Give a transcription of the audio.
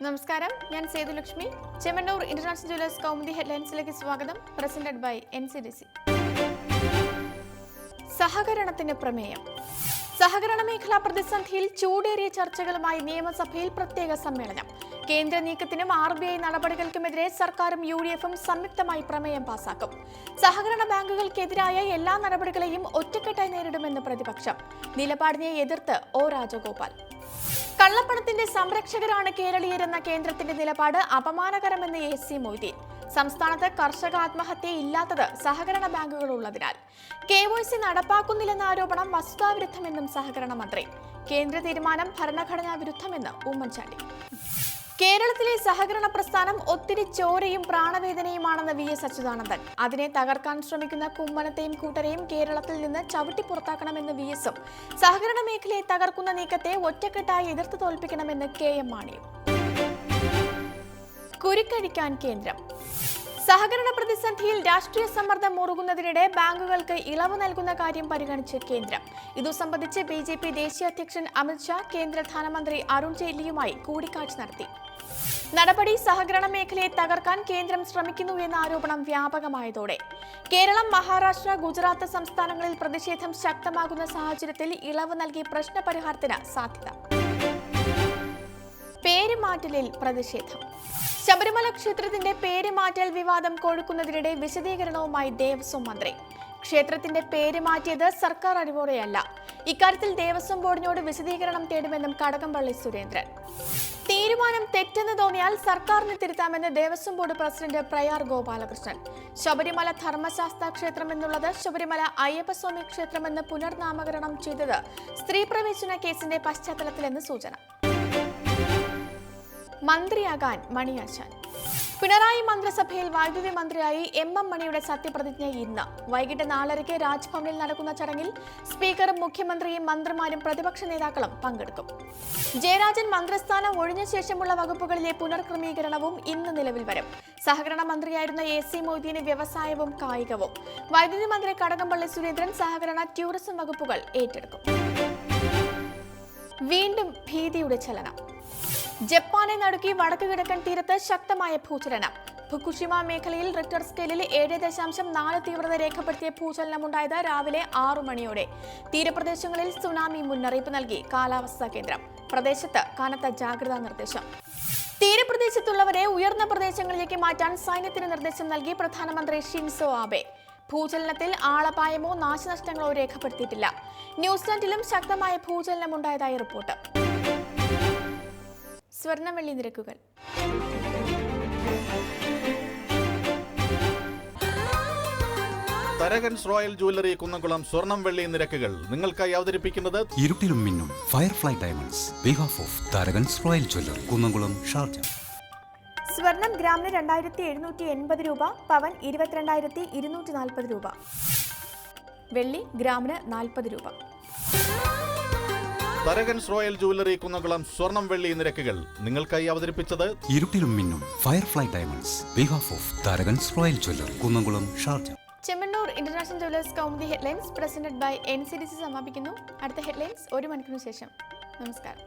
നമസ്കാരം, ഞാൻ Sethulakshmi. Chemmanur international jewellers Kaumudi ഹെഡ്ലൈൻസിലേക്ക് സ്വാഗതം. Presented by NCDC. സഹകരണത്തിന് പ്രമേയം. സഹകരണ മേഖലാ പ്രതിസന്ധിയിൽ ചൂടേറിയ ചർച്ചകളുമായി നിയമസഭയിൽ പ്രത്യേക സമ്മേളനം. കേന്ദ്ര നീക്കത്തിനും RBI നടപടികൾക്കുമെതിരെ സർക്കാരും UDF-ഉം സംയുക്തമായി പ്രമേയം പാസാക്കും. സഹകരണ ബാങ്കുകൾക്കെതിരായ എല്ലാ നടപടികളെയും ഒറ്റക്കെട്ടായി നേരിടുമെന്ന് പ്രതിപക്ഷം. നിലപാടിനെ എതിർത്ത് O. രാജഗോപാൽ. കള്ളപ്പണത്തിന്റെ സംരക്ഷകരാണ് കേരളീയരെന്ന കേന്ദ്രത്തിന്റെ നിലപാട് അപമാനകരമെന്ന് AC മൊയ്തീൻ. സംസ്ഥാനത്ത് കർഷക ആത്മഹത്യ ഇല്ലാത്തത് സഹകരണ ബാങ്കുകൾ ഉള്ളതിനാൽ. KYC നടപ്പാക്കുന്നില്ലെന്ന ആരോപണം വസ്തുതാവിരുദ്ധമെന്നും സഹകരണ മന്ത്രി. കേന്ദ്ര തീരുമാനം ഭരണഘടനാ വിരുദ്ധമെന്ന് ഉമ്മൻചാണ്ടി. കേരളത്തിലെ സഹകരണ പ്രസ്ഥാനം ഒത്തിരി ചോരയും പ്രാണവേദനയുമാണെന്ന് VS അച്യുതാനന്ദൻ. അതിനെ തകർക്കാൻ ശ്രമിക്കുന്ന കുമ്മനത്തെയും കൂട്ടരെയും കേരളത്തിൽ നിന്ന് ചവിട്ടി പുറത്താക്കണമെന്ന് VS-ഉം സഹകരണ മേഖലയെ തകർക്കുന്ന നീക്കത്തെ ഒറ്റക്കെട്ടായി എതിർത്ത് തോൽപ്പിക്കണമെന്ന് KM മാണിയും. കുരുക്കഴിക്കാൻ കേന്ദ്രം. സഹകരണ പ്രതിസന്ധിയിൽ രാഷ്ട്രീയ സമ്മർദ്ദം മുറുകുന്നതിനിടെ ബാങ്കുകൾക്ക് ഇളവ് നൽകുന്ന കാര്യം പരിഗണിച്ച് കേന്ദ്രം. ഇതു സംബന്ധിച്ച് BJP ദേശീയ അധ്യക്ഷൻ അമിത് ഷാ കേന്ദ്ര ധനമന്ത്രി അരുൺ ജെയ്റ്റ്ലിയുമായി കൂടിക്കാഴ്ച നടത്തി. നടപടി സഹകരണ മേഖലയെ തകർക്കാൻ കേന്ദ്രം ശ്രമിക്കുന്നു എന്ന ആരോപണം വ്യാപകമായതോടെ കേരളം, മഹാരാഷ്ട്ര, ഗുജറാത്ത് സംസ്ഥാനങ്ങളിൽ പ്രതിഷേധം ശക്തമാകുന്ന സാഹചര്യത്തിൽ ഇളവ് നൽകി പ്രശ്നപരിഹാരത്തിന് സാധ്യത. പേരുമാറ്റലിൽ പ്രതിഷേധം. ശബരിമല ക്ഷേത്രത്തിന്റെ പേരുമാറ്റൽ വിവാദം കൊഴുക്കുന്നതിനിടെ വിശദീകരണവുമായി ദേവസ്വം മന്ത്രി. ക്ഷേത്രത്തിന്റെ പേര് മാറ്റിയത് സർക്കാർ അറിവോടെയല്ല. ഇക്കാര്യത്തിൽ ദേവസ്വം ബോർഡിനോട് വിശദീകരണം തേടുമെന്നും കടകംപള്ളി സുരേന്ദ്രൻ. തീരുമാനം തെറ്റെന്ന് തോന്നിയാൽ സർക്കാരിന് തിരുത്താമെന്ന് ദേവസ്വം ബോർഡ് പ്രസിഡന്റ് പ്രയാർ ഗോപാലകൃഷ്ണൻ. ശബരിമല ധർമ്മശാസ്ത്ര ക്ഷേത്രം എന്നുള്ളത് ശബരിമല അയ്യപ്പസ്വാമി ക്ഷേത്രമെന്ന് പുനർനാമകരണം ചെയ്തത് സ്ത്രീ പ്രവേശന കേസിന്റെ പശ്ചാത്തലത്തിലെന്ന് സൂചന. മന്ത്രിയാകാൻ മണിയാശാൻ. പിണറായി മന്ത്രിസഭയിൽ വൈദ്യുതി മന്ത്രിയായി MM മണിയുടെ സത്യപ്രതിജ്ഞ ഇന്ന് വൈകിട്ട് 4:30 രാജ്ഭവനിൽ നടക്കുന്ന ചടങ്ങിൽ സ്പീക്കറും മുഖ്യമന്ത്രിയും മന്ത്രിമാരും പ്രതിപക്ഷ നേതാക്കളും പങ്കെടുക്കും. ജയരാജൻ മന്ത്രിസ്ഥാനം ഒഴിഞ്ഞ ശേഷമുള്ള വകുപ്പുകളിലെ പുനർക്രമീകരണവും ഇന്ന് നിലവിൽ വരും. സഹകരണ മന്ത്രിയായിരുന്ന AC മൊയ്തീന് വ്യവസായവും കായികവും, വൈദ്യുതി മന്ത്രി കടകംപള്ളി സുരേന്ദ്രൻ സഹകരണ ടൂറിസം വകുപ്പുകൾ ഏറ്റെടുക്കും. വീണ്ടും ഭീതിയുടെ ചലനം. ജപ്പാനെ നടുക്കി വടക്ക് കിഴക്കൻ തീരത്ത് ശക്തമായ ഭൂചലനം. ഫുകുഷിമ മേഖലയിൽ റിക്ടർ സ്കെയിലിൽ 7.4 തീവ്രത രേഖപ്പെടുത്തിയ ഭൂചലനമുണ്ടായത് രാവിലെ 6 മണിയോടെ. തീരപ്രദേശങ്ങളിൽ സുനാമി മുന്നറിയിപ്പ് നൽകി കാലാവസ്ഥാ കേന്ദ്രം. പ്രദേശത്ത് കനത്ത ജാഗ്രതാ നിർദ്ദേശം. തീരപ്രദേശത്തുള്ളവരെ ഉയർന്ന പ്രദേശങ്ങളിലേക്ക് മാറ്റാൻ സൈന്യത്തിന് നിർദ്ദേശം നൽകി പ്രധാനമന്ത്രി ഷിൻസോ ആബെ. ഭൂചലനത്തിൽ ആളപായമോ നാശനഷ്ടങ്ങളോ രേഖപ്പെടുത്തിയിട്ടില്ല. ന്യൂസിലാൻഡിലും ശക്തമായ ഭൂചലനമുണ്ടായതായി റിപ്പോർട്ട്. സ്വർണം വെള്ളി നിരക്കുകൾ. തരകൻസ് റോയൽ ജ്വല്ലറി കുന്നംകുളം സ്വർണം വെള്ളി നിരക്കുകൾ നിങ്ങൾക്കായി അവതരിപ്പിക്കുന്നത് ഇരുട്ടിലും മിന്നും firefly diamonds behalf of Tharakans royal jewellery Kunnamkulam Sharjah. സ്വർണം ഗ്രാമിന് 2780 രൂപ, പവൻ 22,240 രൂപ, വെള്ളി ഗ്രാമിന് 40 രൂപ. തരകൻസ് റോയൽ ജ്വല്ലറി കുന്നംകുളം സ്വർണം വെള്ളി നിരക്കുകൾ നിങ്ങൾക്കായി അവതരിപ്പിച്ചത് ഇരുട്ടിലും മിന്നും firefly diamonds behalf of Tharakans royal jewellery Kunnamkulam Sharjah. Chemmanur international jewellers Kaumudi headlines presented by NCDC സമാപിക്കുന്നു. അടുത്ത ഹെഡ്ലൈൻസ് 1 മണിക്കൂറിന് ശേഷം. നമസ്കാരം.